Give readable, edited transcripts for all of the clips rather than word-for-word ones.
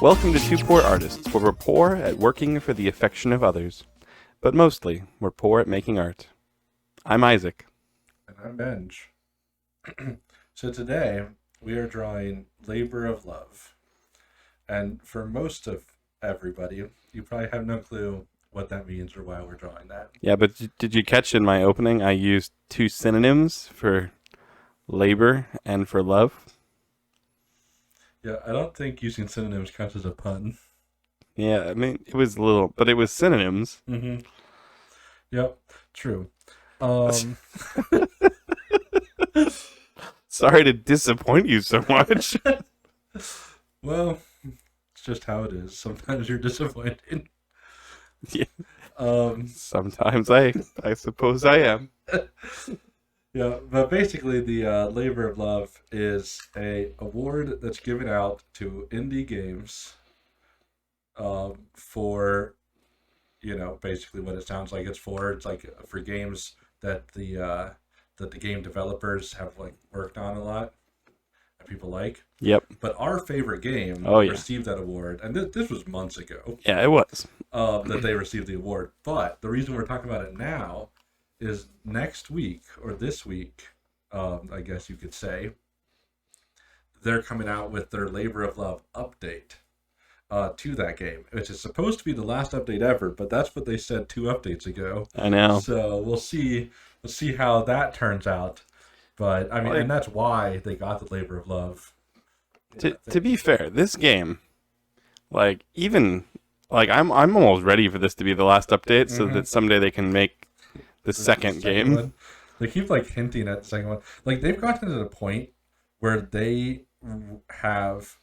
Welcome to Two Poor Artists, where we're poor at working for the affection of others. But mostly, we're poor at making art. I'm Isaac. And I'm Benj. So today, we are drawing Labor of Love. And for most of everybody, you probably have no clue what that means or why we're drawing that. Yeah, but did you catch in my opening I used two synonyms for labor and for love? Yeah, I don't think using synonyms counts as a pun. Yeah, I mean, it was a little, but it was synonyms. Mm-hmm. Yep, true. Um, Sorry to disappoint you so much. well, it's just how it is. Sometimes you're disappointed. Yeah. Sometimes I suppose I am. Yeah, but basically the Labor of Love is a award that's given out to indie games for, basically what it sounds like it's for. It's like for games that the game developers have like worked on a lot and people like. Yep. But our favorite game received that award, and this was months ago. Yeah, it was. That they received the award. But the reason we're talking about it now is next week, or this week, I guess you could say, they're coming out with their Labor of Love update to that game, which is supposed to be the last update ever, but that's what they said 2 updates ago. I know. So we'll see how that turns out. But I mean, and that's why they got the Labor of Love. To be fair, this game, I'm almost ready for this to be the last update, so that someday they can make the second game. One. They keep hinting at the second one. They've gotten to the point where they have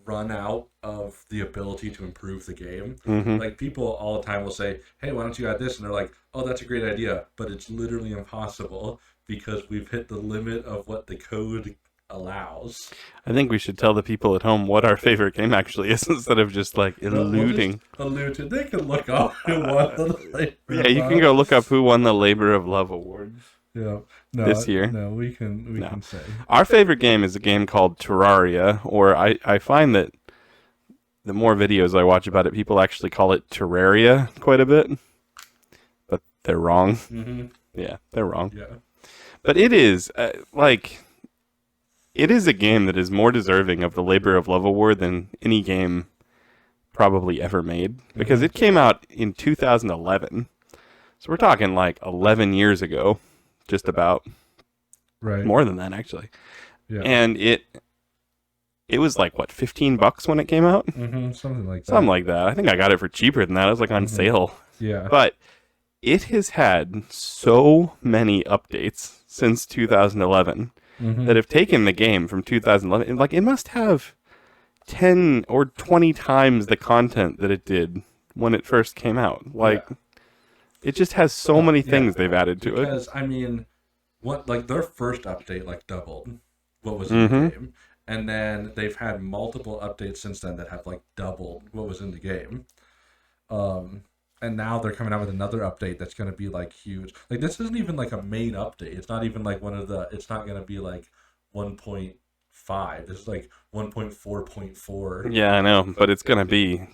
run out of the ability to improve the game. Mm-hmm. People all the time will say, "Hey, why don't you add this?" And they're like, "Oh, that's a great idea," but it's literally impossible because we've hit the limit of what the code allows. I think we should tell the people at home what our favorite game actually is instead of just eluding. We'll just they can look up who won the Labor Yeah, you can go look up who won the Labor of Love award. Yeah, this year. No, we can say our favorite game is a game called Terraria, or I find that the more videos I watch about it, people actually call it Terraria quite a bit, but they're wrong. Mm-hmm. Yeah, they're wrong. Yeah, but it is it is a game that is more deserving of the Labor of Love award than any game probably ever made, because it came out in 2011. So we're talking 11 years ago, just about. Right. More than that, actually. Yeah. And it was $15 when it came out? Mm-hmm, something like that. Something like that. I think I got it for cheaper than that. It was on sale. Yeah. But it has had so many updates since 2011 that have taken the game from 2011. It must have 10 or 20 times the content that it did when it first came out. It just has so many things they've added to it. Because, I mean, their first update doubled what was in the game. And then they've had multiple updates since then that have doubled what was in the game. And now they're coming out with another update that's going to be huge. This isn't even a main update. It's not even it's not going to be 1.5. This is 1.4.4. Yeah, I know, but it's going to be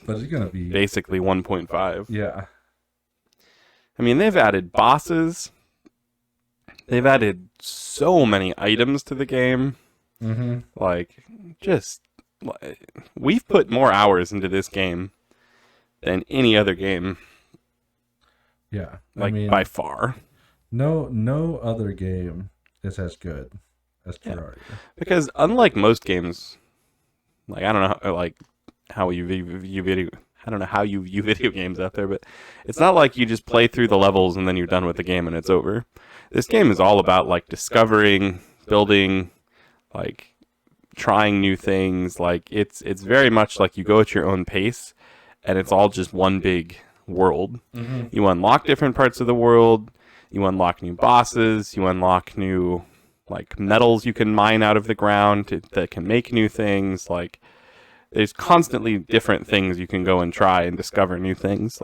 basically 1.5. Yeah. I mean, they've added bosses. They've added so many items to the game. Mm-hmm. We've put more hours into this game than any other game. Yeah, by far. No other game is as good as Terraria. Because unlike most games, I don't know, how you view video. I don't know how you view video games out there, but it's not like you just play through the levels and then you're done with the game and it's over. This game is all about discovering, building, trying new things. It's very much you go at your own pace, and it's all just one big world. Mm-hmm. You unlock different parts of the world. You unlock new bosses. You unlock new metals you can mine out of the ground that can make new things. There's constantly different things you can go and try and discover new things.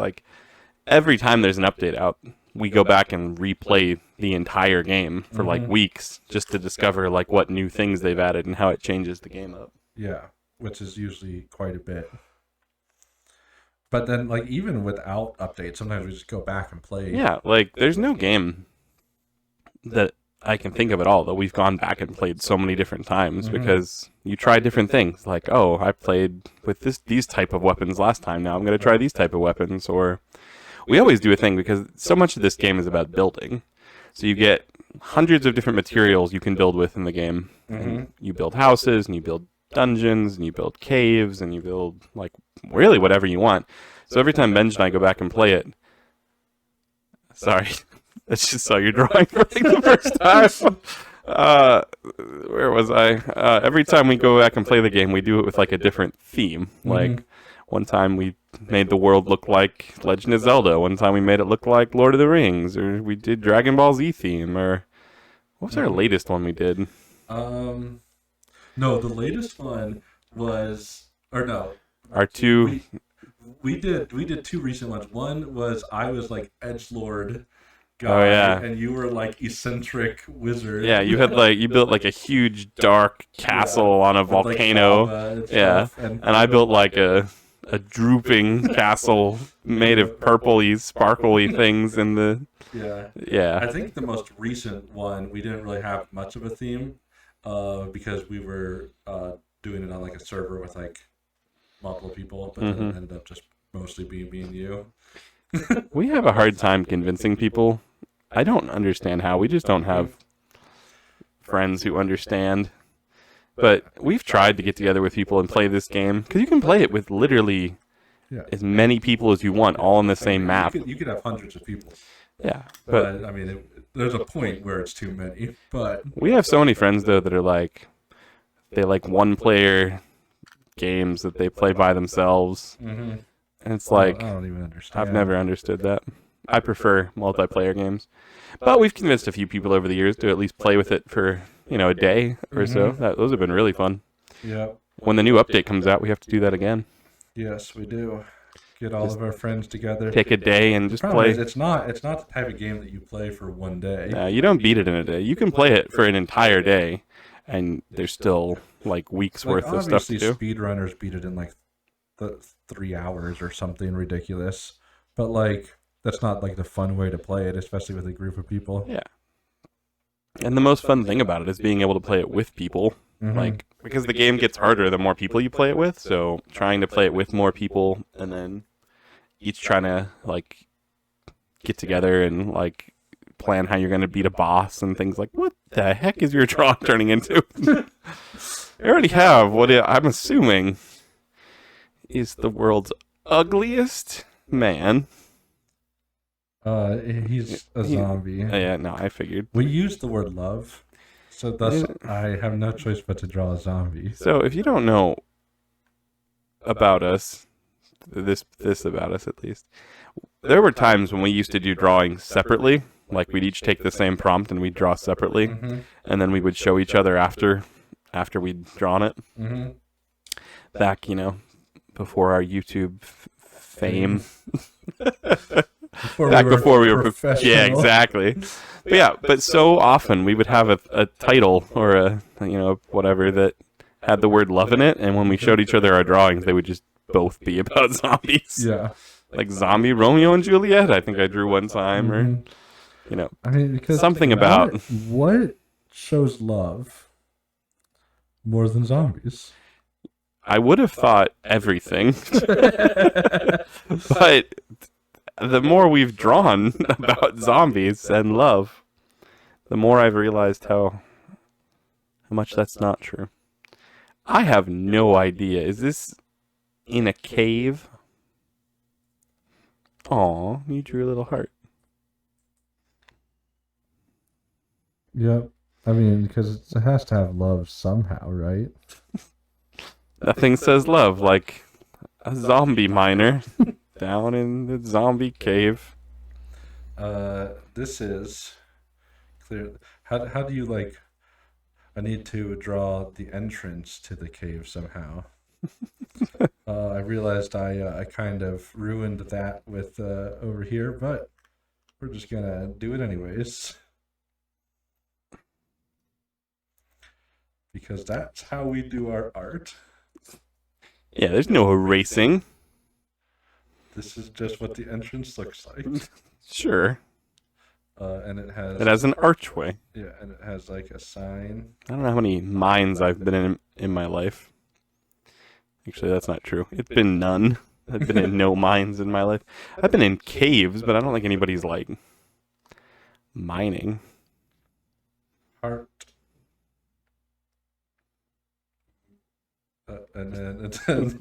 Every time there's an update out, we go back and replay the entire game for weeks just to discover what new things they've added and how it changes the game up. Yeah, which is usually quite a bit. But then, like, even without updates, sometimes we just go back and play. Yeah, like there's no game that I can think of at all that we've gone back and played so many different times Hmm. because you try different things. Like, oh, I played with these type of weapons last time. Now I'm going to try these type of weapons. Or we always do a thing because so much of this game is about building. So you get hundreds of different materials you can build with in the game, Hmm. and you build houses and you build dungeons and you build caves and you build like really whatever you want. So every time Benj and I go back and play it, sorry, I just saw your drawing for like the first time. Uh, where was I? Every time we go back and play the game, we do it with like a different theme. Hmm. Like one time we made the world look like Legend of Zelda. One time we made it look like Lord of the Rings, or we did Dragon Ball Z theme, or what was our Hmm. latest one we did? Um, no, the latest one was, or no, Our two. we we did two recent ones. One was I was like edge lord Oh guy, yeah, and you were like eccentric yeah. wizard. You built like a huge dark Yeah, castle on a with like volcano. lava and Yeah, stuff, and and I built like a drooping castle made of purpley, sparkly things in the. yeah. Yeah. I think the most recent one we didn't really have much of a theme, because we were doing it on like a server with like multiple people, but then Hmm. it ended up just mostly being me and you. We have a hard time convincing people. I don't understand how. We just don't have friends who understand. But we've tried to get together with people and play this game because you can play it with literally Yeah, as many people as you want, all in the I mean, same map. you could have hundreds of people, Yeah, but but I mean, there's a point where it's too many. But we have so many friends though that are like they like one player games that they play by themselves, hmm, and it's I like don't even I've understand. never understood that. I prefer multiplayer games, but we've convinced a few people over the years to at least play with it for a day or so. Hmm. Those have been really fun. Yeah. When the new update comes out, we have to do that again. Yes, we do. Get all Just of our friends together. pick a day and The just problem is, play. it's not the type of game that you play for one day. You don't beat it in a day. You can play it for an entire day, and there's still like weeks Like worth of stuff to obviously, do. speedrunners beat it in like the 3 hours or something ridiculous, but like that's not like the fun way to play it, especially with a group of people. Yeah. And the most fun thing about it is being able to play it with people. Hmm. Like, because the game gets harder the more people you play it with. So trying to play it with more people and then each trying to, like, get together and, like, plan how you're going to beat a boss and things like, what the heck is your draw turning into? I already have what I'm assuming is the world's ugliest man. He's a He, zombie. yeah, no, I figured. We use the word love, so thus I have no choice but to draw a zombie. So if you don't know about us, this about us at least, there were times when we used to do drawings separately. Like we'd each take the same prompt and we'd draw separately, Hmm. and then we would show each other after we'd drawn it. Hmm. Back, before our YouTube fame. Before we Back were before we were, yeah, professional. exactly. But yeah, but so often we would have a title or whatever that had the word love in it, and when we showed each other our drawings, they would just both be about zombies. Yeah. Like zombie Romeo and Juliet, I think I drew one time, or Hmm. I mean, because something about. what shows love more than zombies? I would have thought everything, but the more we've drawn about zombies and love, the more I've realized how much that's not true. I have no idea. Is this in a cave? Aw, you drew a little heart. Yep. I mean, because it has to have love somehow, right? Nothing says love like a zombie miner down in the zombie cave. This is clear. How do you like? I need to draw the entrance to the cave somehow. I realized I kind of ruined that with over here, but we're just gonna do it anyways because that's how we do our art. Yeah, there's no erasing. This is just what the entrance looks like. Sure. And it It has an archway. yeah, and it has like a sign. I don't know how many mines I've been in my life. Actually, that's not true. It's been none. I've been in no mines in my life. I've been in caves, but I don't think anybody's like mining. Heart. And then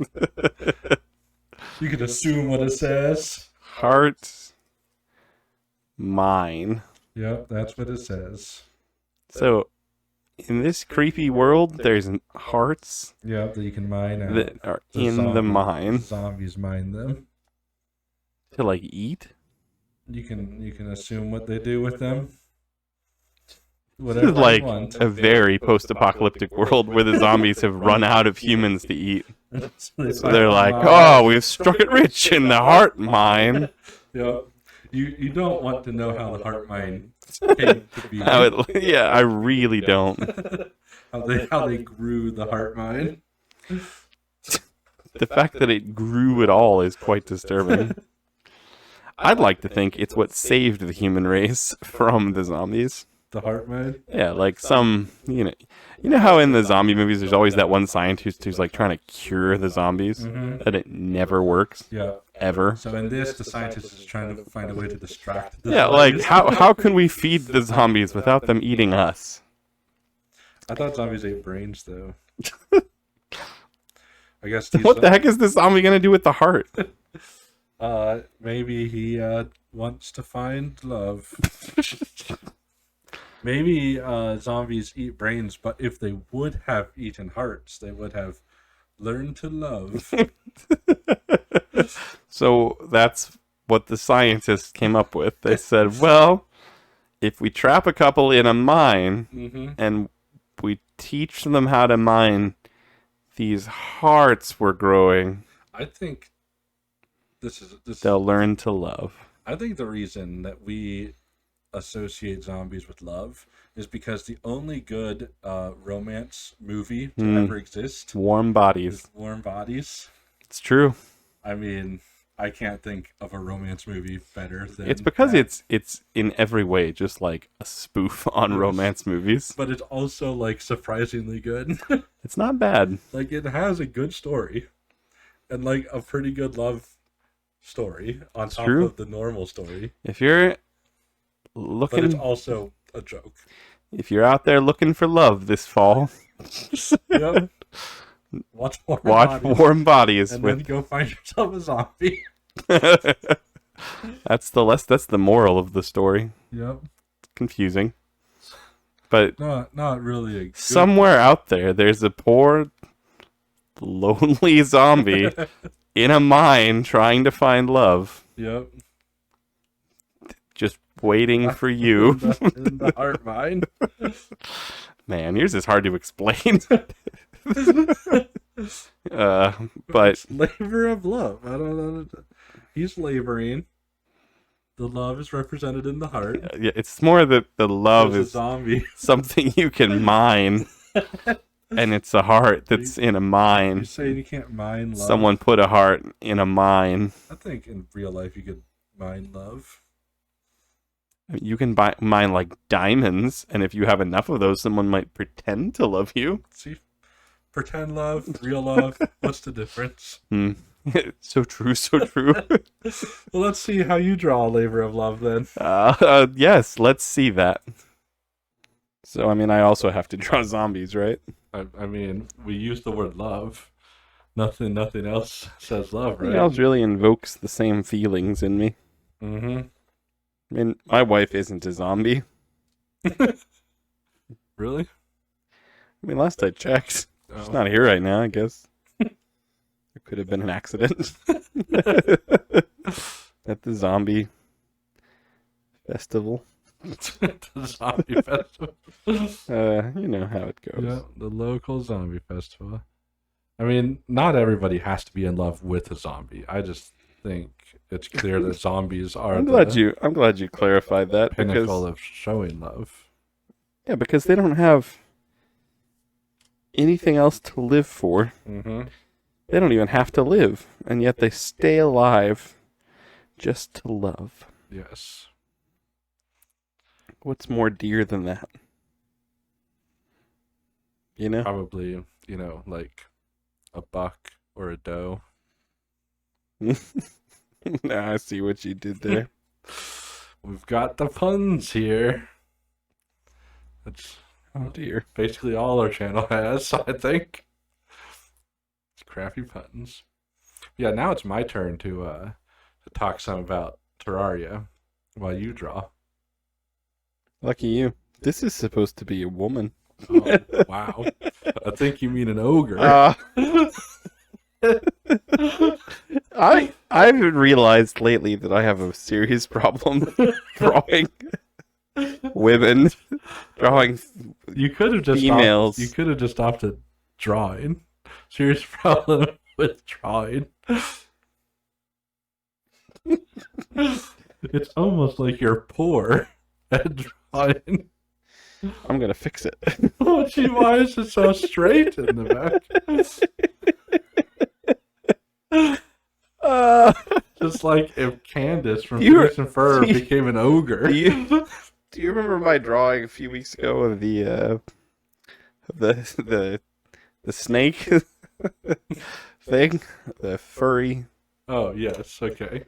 you could assume what it says. Heart mine. Yep, that's what it says. So, in this creepy world, there's hearts Yep, that you can mine out. that are in the mine Zombies mine them. to like eat. You can assume what they do with them. This Whatever is like you want. a very post-apocalyptic world where the zombies have run out of humans to eat. So they're like, oh, we've struck it rich in the heart mine. Yep. You don't want to know how the heart mine came to be. Yeah, I really don't. how they grew the heart mine. The fact that it grew at all is quite disturbing. I'd like to think it's what saved the human race from the zombies. The heart mine? Yeah, like some, you know how in the zombie movies there's always that one scientist who's like trying to cure the zombies, and it never works. Yeah. Ever. So in this, the scientist is trying to find a way to distract the Yeah, like how can we feed the zombies without them eating us? I thought zombies ate brains, though. I guess What the heck is the zombie gonna do with the heart? maybe he wants to find love. Maybe zombies eat brains, but if they would have eaten hearts, they would have learned to love. So that's what the scientists came up with. They said, well, if we trap a couple in a mine and we teach them how to mine, these hearts we're growing, I think they'll learn to love. I think the reason that we associate zombies with love is because the only good romance movie to ever exist, Warm Bodies. is Warm Bodies. It's true. I mean, I can't think of a romance movie better than It's because that. it's in every way just like a spoof on romance movies. But it's also like surprisingly good. It's not bad. Like it has a good story and like a pretty good love story on top true. of the normal story. If you're But looking, it's also a joke. if you're out there looking for love this fall, Yep. Watch Warm watch Bodies, Warm Bodies and with then go find yourself a zombie. that's the moral of the story. Yep. Confusing. But Not really a good... somewhere out there's a poor lonely zombie in a mine trying to find love, Yep. just waiting for you. in the heart mine. Man, yours is hard to explain. But Labor of love. I don't know. He's laboring. The love is represented in the heart. yeah, it's more that the love There's a is zombie. something you can mine, and it's a heart that's in a You're mine. saying you can't mine love? Someone put a heart in a mine. I think in real life you could mine love. You can mine like diamonds, and if you have enough of those, someone might pretend to love you. See? Pretend love, real love. What's the difference? So true, so true. Well, let's see how you draw a labor of love then. Yes, let's see that. So, I mean, I also have to draw zombies, right? I mean, we use the word love. Nothing else says love, right? Nothing else really invokes the same feelings in me. Mm-hmm. I mean, my wife isn't a zombie. Really? I mean, last I checked, she's not here right now, I guess. It could have been an accident. At the zombie festival. The zombie festival. You know how it goes. Yeah, the local zombie festival. I mean, not everybody has to be in love with a zombie. I just think it's clear that zombies are I'm glad you clarified that, pinnacle because of showing love. yeah, because they don't have anything else to live for. Mm-hmm. They don't even have to live, and yet they stay alive Just to love. Yes. What's more dear than that? You know? Probably, like a buck or a doe. Nah, I see what you did there. We've got the puns here. That's Oh dear. basically all our channel has, I think. It's crafty puns. Yeah, now it's my turn to talk some about Terraria while you draw. Lucky you. This is supposed to be a woman. Oh, wow. I think you mean an ogre. I've realized lately that I have a serious problem drawing women, drawing You could have just females. You could have just opted drawing. Serious problem with drawing. It's almost like you're poor at drawing. I'm gonna fix it. Oh, gee, why is it so straight in the back? Just like if Candace from Phineas and Ferb became an ogre. Do you remember my drawing a few weeks ago of the snake thing, the furry? Oh yes, okay.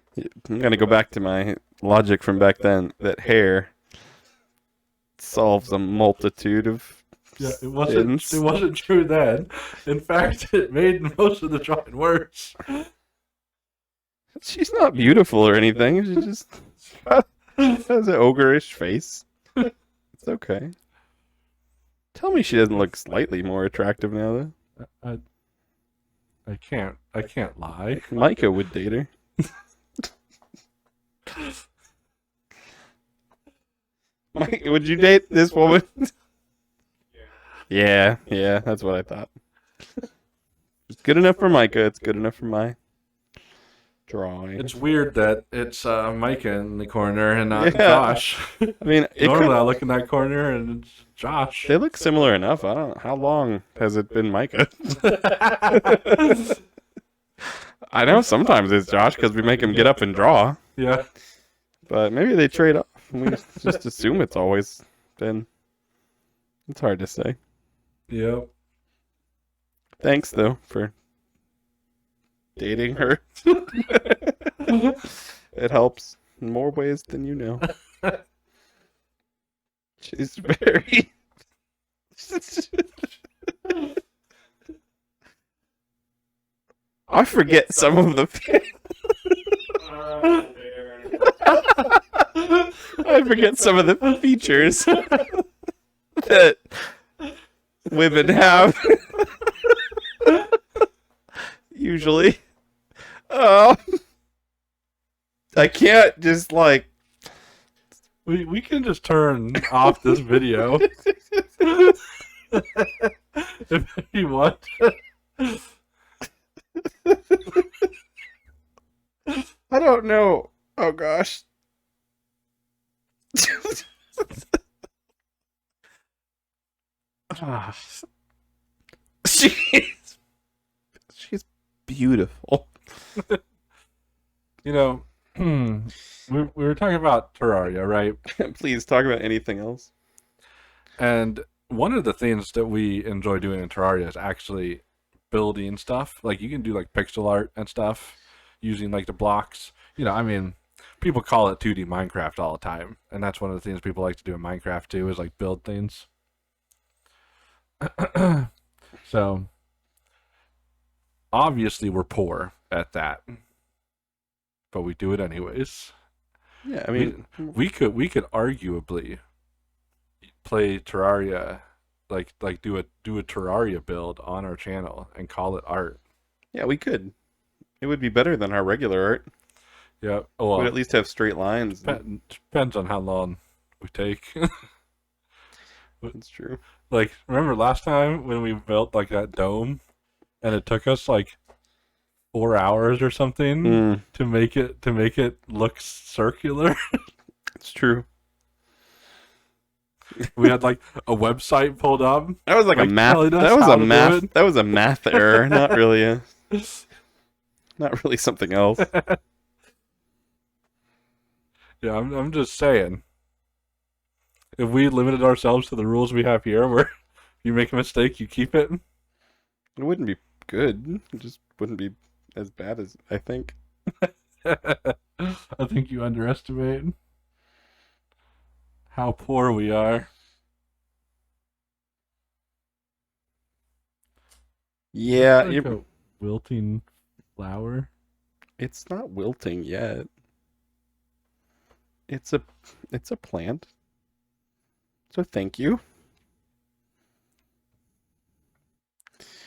I'm gonna go back to my logic from back then that hair solves a multitude of Yeah, it sins. wasn't true then. In fact, it made most of the drawing worse. She's not beautiful or anything. She just has an ogreish face. It's okay. Tell me she doesn't look slightly more attractive now, though. I can't lie. Micah would date her. Mike, would you date this woman? Yeah, that's what I thought. It's good enough for Micah. It's good enough for my drawing. It's weird that it's Micah in the corner and not Josh. I mean, normally I look in that corner and it's Josh. They look similar enough. I don't know. How long has it been Micah? I know sometimes it's Josh because we make him get up and draw. Yeah. But maybe they trade off. We just assume it's always been. It's hard to say. Yep. Thanks, though, for dating her. It helps in more ways than you know. She's very... I forget some of the... I forget some of the features that women have. Usually. I can't just like... We can just turn off this video if you want. I don't know. Oh gosh. She's beautiful. You know, we were talking about Terraria, right? Please talk about anything else. And one of the things that we enjoy doing in Terraria is actually building stuff. Like you can do like pixel art and stuff using like the blocks. You know, I mean, people call it 2D Minecraft all the time, and that's one of the things people like to do in Minecraft too, is like build things. So obviously we're poor at that, but we do it anyways. Yeah, I mean, we could arguably play Terraria, like do a Terraria build on our channel and call it art. Yeah, we could. It would be better than our regular art. Yeah, well, we'd at least have straight lines. Depends on how long we take. That's true. Like, remember last time when we built like that dome, and it took us like 4 hours or something to make it look circular. It's true. We had like a website pulled up. That was like a math. That was a math. That was a math error. Not really something else. Yeah, I'm just saying. If we limited ourselves to the rules we have here, where you make a mistake, you keep it. It wouldn't be good. It just wouldn't be as bad as I think. I think you underestimate how poor we are. That's Yeah, like a wilting flower. it's not wilting yet. It's a it's a plant. So thank you.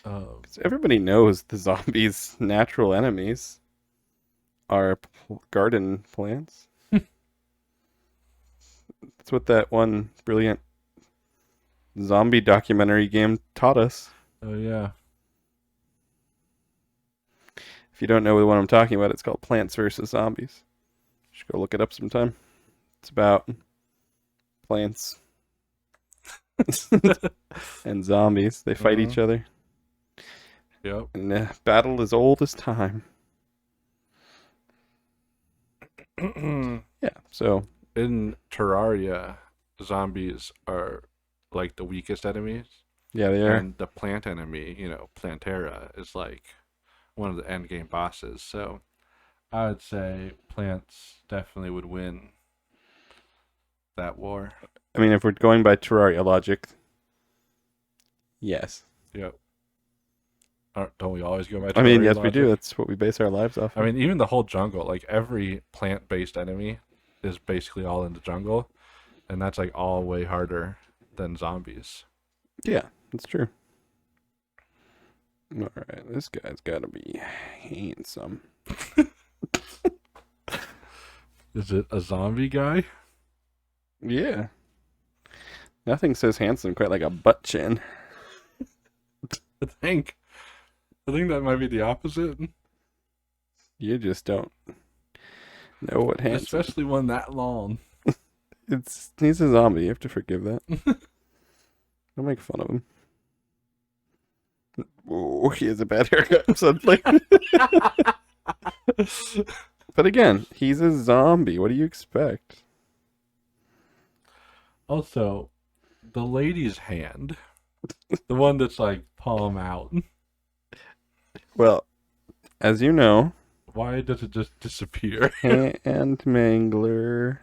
Oh, 'Cause everybody knows the zombies' natural enemies are garden plants. That's what that one brilliant zombie documentary game taught us. oh yeah. If you don't know what I'm talking about, it's called Plants vs. Zombies. You should go look it up sometime. It's about plants and zombies. They fight each other. Yep. And battle as old as time. Yeah, so In Terraria, zombies are like the weakest enemies, yeah, they are. and the plant enemy, Plantera, is like one of the end game bosses. So I would say plants definitely would win that war. I mean, if we're going by Terraria logic, yes. Yep. Don't we always go by I mean, Terraria yes, we do. logic? That's what we base our lives off I of. mean, even the whole jungle, like every plant-based enemy is basically all in the jungle, and that's like all way harder than zombies. Yeah, that's true. All right, this guy's got to be handsome. Is it a zombie guy? Yeah. Nothing says handsome quite like a butt chin. I think. I think that might be the opposite, You just don't know what handsome. especially one that long. He's a zombie. You have to forgive that. Don't make fun of him. Oh, he has a bad haircut suddenly. But again, he's a zombie. What do you expect? Also, the lady's hand, the one that's like palm out. Well, as you know, Why does it just disappear? hand mangler.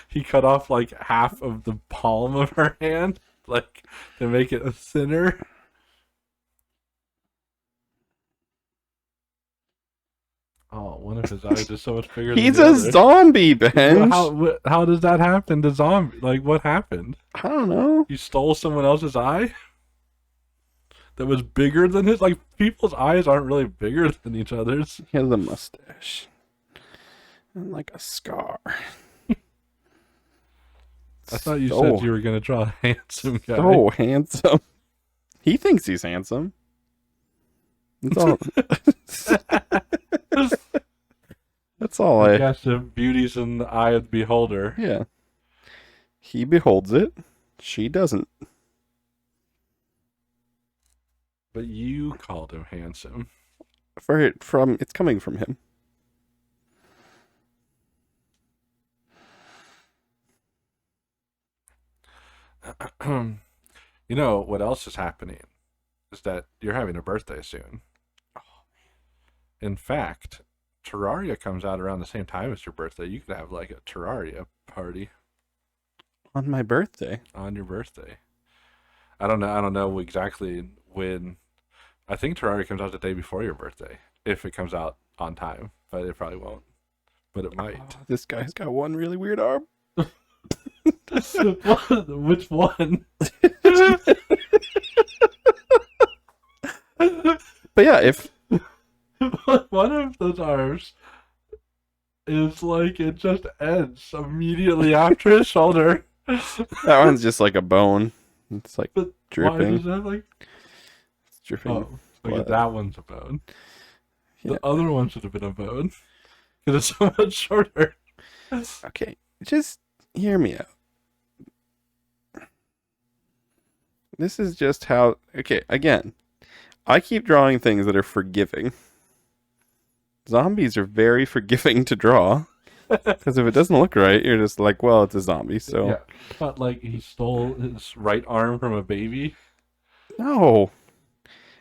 He cut off like half of the palm of her hand, like to make it thinner. Oh, one of his eyes is so much bigger He's than a the other. zombie, Benj. How does that happen to zombie? Like, what happened? I don't know. You stole someone else's eye that was bigger than his. Like, people's eyes aren't really bigger than each other's. He has a mustache and like a scar. I thought you said you were gonna draw a handsome guy. So handsome. He thinks he's handsome. That's all. That's all I I. guess the beauty's in the eye of the beholder. Yeah. He beholds it. She doesn't. But you called him handsome. It's coming from him. You know what else is happening? Is that you're having a birthday soon. In fact, Terraria comes out around the same time as your birthday. You could have like a Terraria party On my birthday. on your birthday. I don't know. I don't know exactly when. I think Terraria comes out the day before your birthday, if it comes out on time. But it probably won't. But it might. Oh, this guy's got one really weird arm. Which one? But yeah, if One of those arms is like it just ends immediately after his shoulder. that one's just like a bone. It's like But why dripping. does that like? It's dripping. Oh, okay, blood. that one's a bone. Yeah. The other one should have been a bone because it's so much shorter. Okay, just hear me out. This is just how. Okay, again, I keep drawing things that are forgiving. Zombies are very forgiving to draw. Because if it doesn't look right, you're just like, well, it's a zombie. So Yeah, but like he stole his right arm from a baby. no,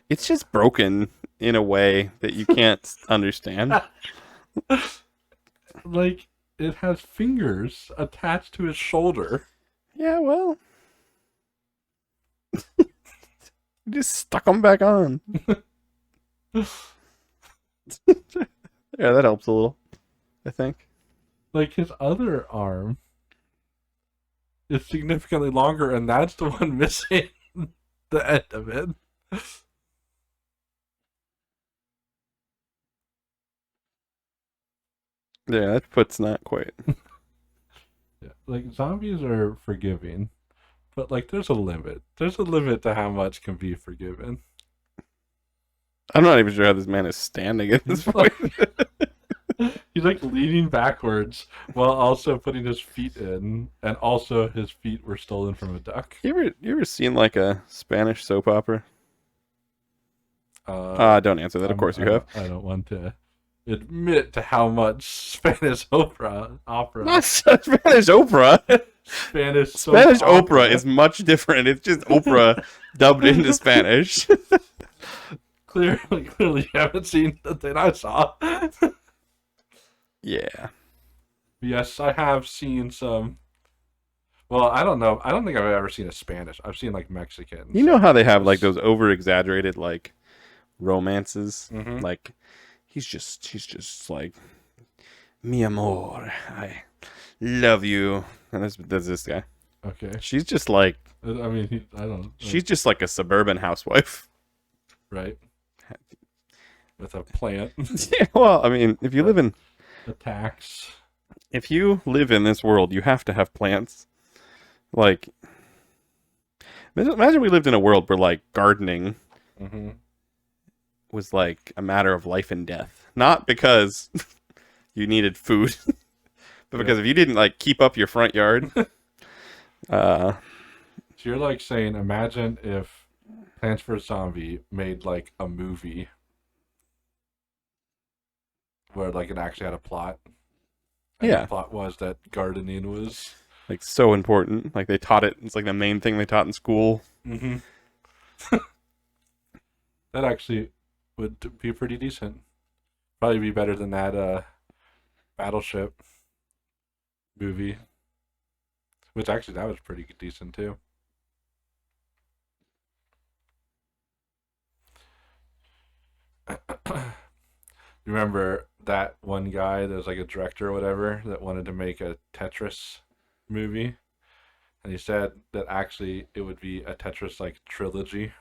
it's just broken in a way that you can't understand. Like it has fingers attached to his shoulder. Yeah, well, you just stuck them back on. Yeah, that helps a little, I think. Like his other arm is significantly longer, and that's the one missing the end of it. Yeah, that foot's not quite. Yeah, like zombies are forgiving, but like there's a limit. There's a limit to how much can be forgiven. I'm not even sure how this man is standing at this point. He's like leaning backwards while also putting his feet in, and also his feet were stolen from a duck. You ever seen like a Spanish soap opera? Don't answer that. Of course you have. I don't want to admit to how much Spanish opera. Not Spanish opera. Spanish Spanish opera is much different. It's just opera dubbed into Spanish. Clearly, you haven't seen the thing I saw. Yeah. Yes, I have seen some. Well, I don't know. I don't think I've ever seen a Spanish. I've seen like Mexican. You know how they have like those over exaggerated like romances? Mm-hmm. Like she's just like, mi amor, I love you. And that's this guy. Okay. She's just like, I mean, I don't. she's just like a suburban housewife. Right. With a plant. Yeah, well, I mean, if you live in this world, you have to have plants. Like, imagine we lived in a world where like gardening Mm-hmm. was like a matter of life and death, not because you needed food, but because if you didn't like keep up your front yard. So you're like saying, imagine if Plants vs. Zombie made like a movie where like it actually had a plot. And Yeah. the plot was that gardening was Like so important. Like they taught it. It's like the main thing they taught in school. Mm-hmm. That actually would be pretty decent. Probably be better than that Battleship movie. Which actually that was pretty decent too. You remember that one guy that was like a director or whatever that wanted to make a Tetris movie? And he said that actually it would be a Tetris like trilogy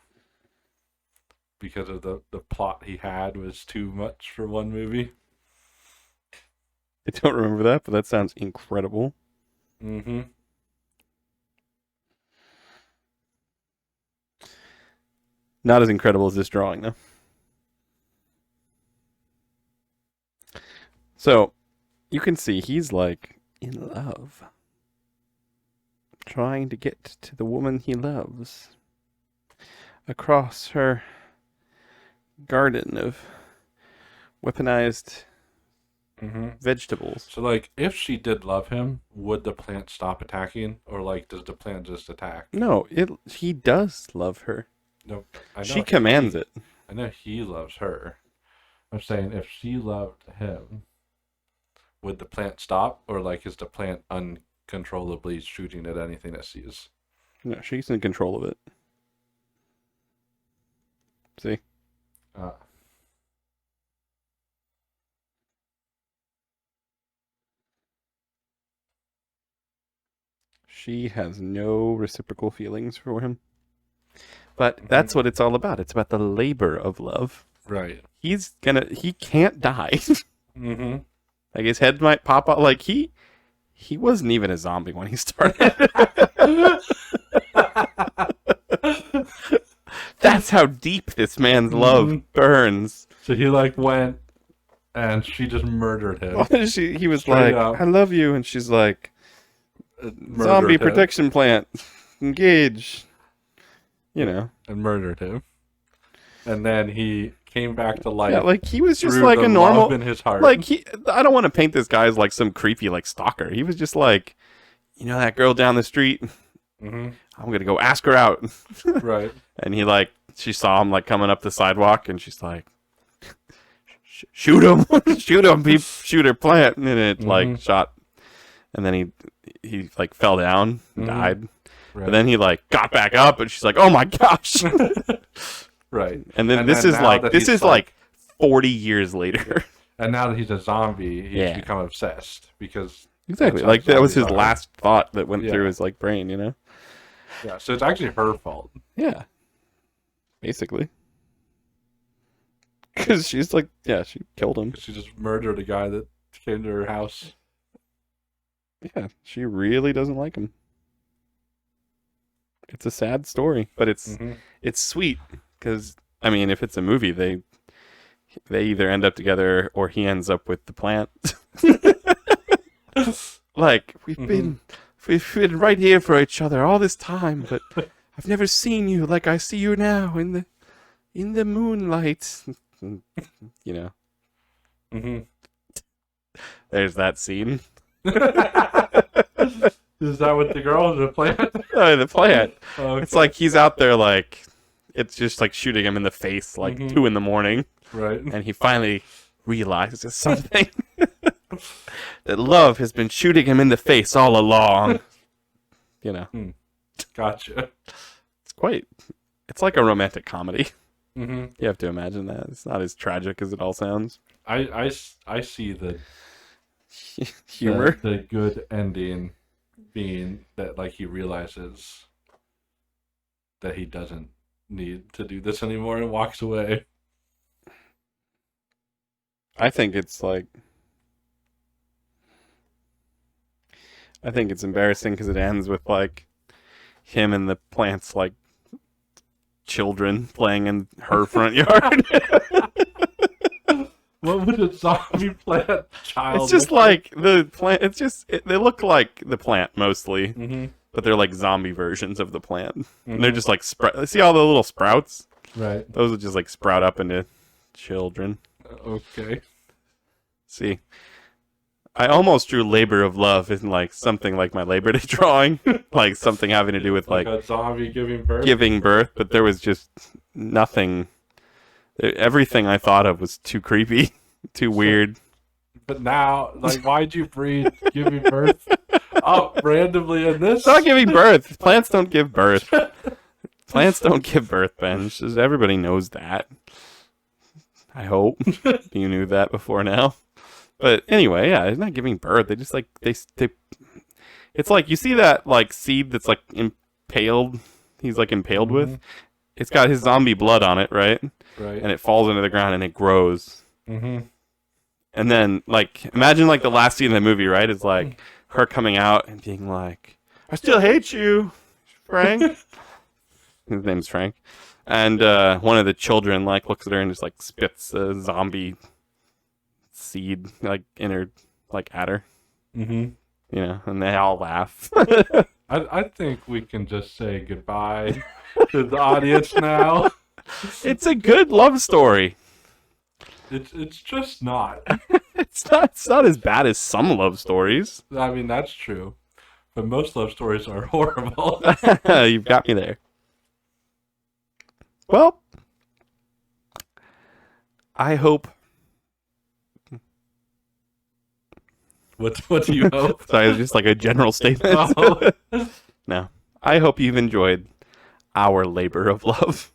because of the plot he had was too much for one movie. I don't remember that, but that sounds incredible. Mm-hmm. Not as incredible as this drawing, though. So, you can see he's like in love. Trying to get to the woman he loves. Across her garden of weaponized vegetables. So, like, if she did love him, would the plant stop attacking, or like, does the plant just attack? No, he does love her. No, I know She commands it. I know he loves her. I'm saying if she loved him, would the plant stop, or like, is the plant uncontrollably shooting at anything it sees? No, she's in control of it. See? She has no reciprocal feelings for him. But that's what it's all about. It's about the labor of love. Right. He can't die. Mm-hmm. Like his head might pop out. Like he wasn't even a zombie when he started. That's how deep this man's love burns. So he like went, and she just murdered him. He was Straight like, up. "I love you," and she's like, Murdered "Zombie him. protection plant, engage." You know, And murdered him. And then he came back to life. Yeah, like he was just through like the a normal love in his heart. like I don't want to paint this guy as like some creepy like stalker. He was just like, you know that girl down the street? Mm-hmm. I'm going to go ask her out. Right. And he like she saw him like coming up the sidewalk and she's like shoot him. Shoot him. Shoot her plant and it like shot and then he like fell down and died. Right. But then he like got back up and she's like, "Oh my gosh." Right. And then this is like 40 years later. And now that he's a zombie, he's Yeah. become obsessed because Exactly. Like that was his last thought that went through his like brain, you know? Yeah, so it's actually her fault. Yeah. Basically. Cuz she's like, yeah, she killed him. She just murdered a guy that came to her house. Yeah, she really doesn't like him. It's a sad story, but it's sweet cuz I mean, if it's a movie, they either end up together or he ends up with the plant. Like we've been right here for each other all this time, but I've never seen you like I see you now in the moonlight. You know. There's that scene. Is that what the girl is, the plant? The plant. Oh, okay. It's like he's out there like it's just like shooting him in the face like 2 a.m. Right. And he finally realizes something. That love has been shooting him in the face all along. You know. Gotcha. It's like a romantic comedy. You have to imagine that. It's not as tragic as it all sounds. I see the Humor. The good ending being that like he realizes that he doesn't need to do this anymore and walks away. I think it's embarrassing because it ends with like him and the plants like children playing in her front yard. What would a zombie plant child? It's just like the plant. It's just they look like the plant mostly, but they're like zombie versions of the plant. And they're just like see all the little sprouts? Right. Those would just like sprout up into children. Okay. See, I almost drew labor of love in like something like my Labor Day drawing, like something having to do with like a zombie giving birth. But there was just nothing. Everything I thought of was too creepy, too weird. But now, like, why'd you breed giving birth up randomly in this? It's not giving birth. Plants don't give birth. Plants don't give birth, Ben. It's just, everybody knows that. I hope you knew that before now. But anyway, yeah, it's not giving birth. They just like they. It's like you see that like seed that's like impaled. He's like impaled with. It's got his zombie blood on it, right? Right. And it falls into the ground and it grows. And then, like, imagine like the last scene of the movie, right? It's like her coming out and being like, "I still hate you, Frank." His name's Frank. And one of the children like looks at her and just like spits a zombie seed like in her, like at her. You know, and they all laugh. I think we can just say goodbye to the audience now. It's a good love story. It's just not. It's not as bad as some love stories. I mean, that's true. But most love stories are horrible. You've got me there. Well, I hope. What do you hope? Sorry, it was just like a general statement. Oh. No. I hope you've enjoyed our labor of love.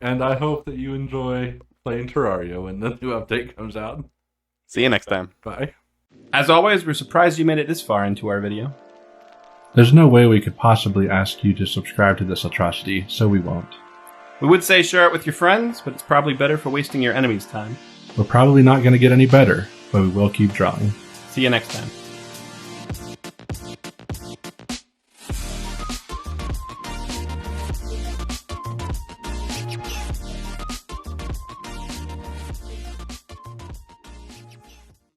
And I hope that you enjoy playing Terraria when the new update comes out. See you next time. Bye. As always, we're surprised you made it this far into our video. There's no way we could possibly ask you to subscribe to this atrocity, so we won't. We would say share it with your friends, but it's probably better for wasting your enemy's time. We're probably not going to get any better, but we will keep drawing. See you next time.